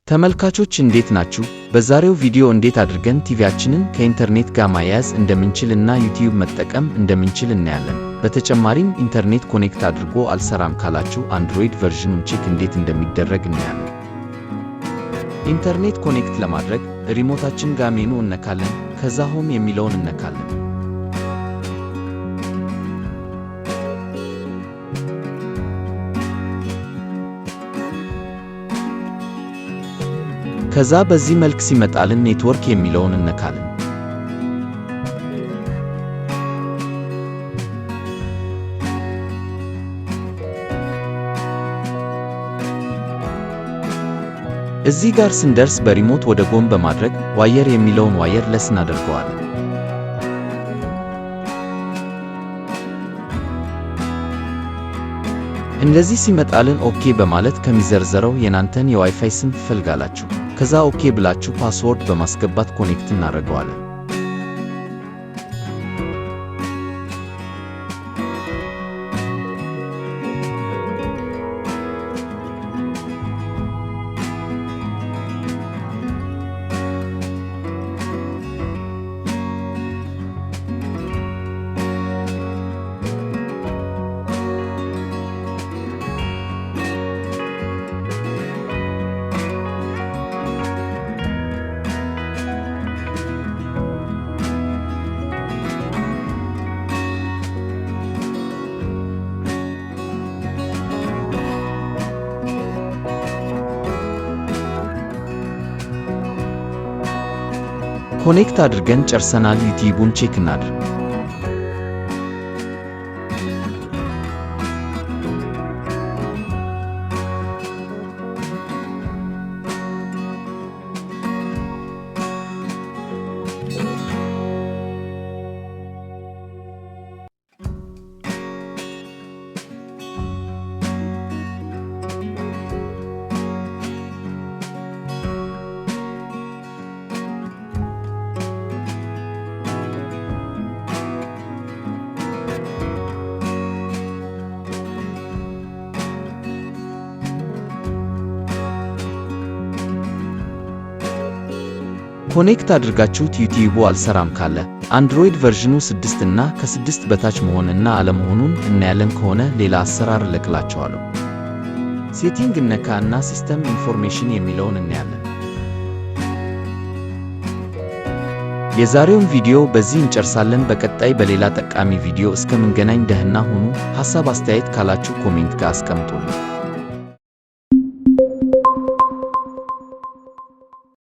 ተመልካቾች እንዴት ናችሁ? በዛሬው ቪዲዮ እንዴት አድርገን ቲቪያችንን ከኢንተርኔት ጋር ማያያዝ እንደምንችልና ዩቲዩብ መጠቀም እንደምንችል እናያለን። በተጨማሪም ኢንተርኔት ኮኔክት አድርጎ አልሰራም ካላችሁ አንድሮይድ ቨርዥኑን ቼክ እንዴት እንደሚደረግ እናያለን። ኢንተርኔት ኮኔክት ለማድረግ ሪሞታችን ጋር ሜኑ እነካለን። ከዛ ሆም የሚለውን እነካለን። ከዛ በዚህ መልክ ሲመጣልን ኔትወርክ የሚለውን እነካለን። እዚህ ጋር ስንደርስ በሪሞት ወደ ጎን በማድረግ ዋየር የሚለውን ዋየር ለስ እናደርገዋለን። እንደዚህ ሲመጣልን ኦኬ በማለት ከሚዘርዘረው የናንተን የዋይፋይ ስም ትፈልጋላችሁ። ከዛ ኦኬ ብላችሁ ፓስወርድ በማስገባት ኮኔክት እናደርገዋለን። ኮኔክት አድርገን ጨርሰናል። ዩቲዩቡን ቼክ እናድርግ። ኮኔክት አድርጋችሁት ዩቲዩቡ አልሰራም ካለ አንድሮይድ ቨርዥኑ 6 እና ከ6 በታች መሆንና አለመሆኑን እናያለን። ከሆነ ሌላ አሰራር እለቅላችኋለሁ። ሴቲንግ እነካ እና ሲስተም ኢንፎርሜሽን የሚለውን እናያለን። የዛሬውን ቪዲዮ በዚህ እንጨርሳለን። በቀጣይ በሌላ ጠቃሚ ቪዲዮ እስከምንገናኝ ደህና ሁኑ። ሐሳብ አስተያየት ካላችሁ ኮሜንት ጋር አስቀምጡልኝ።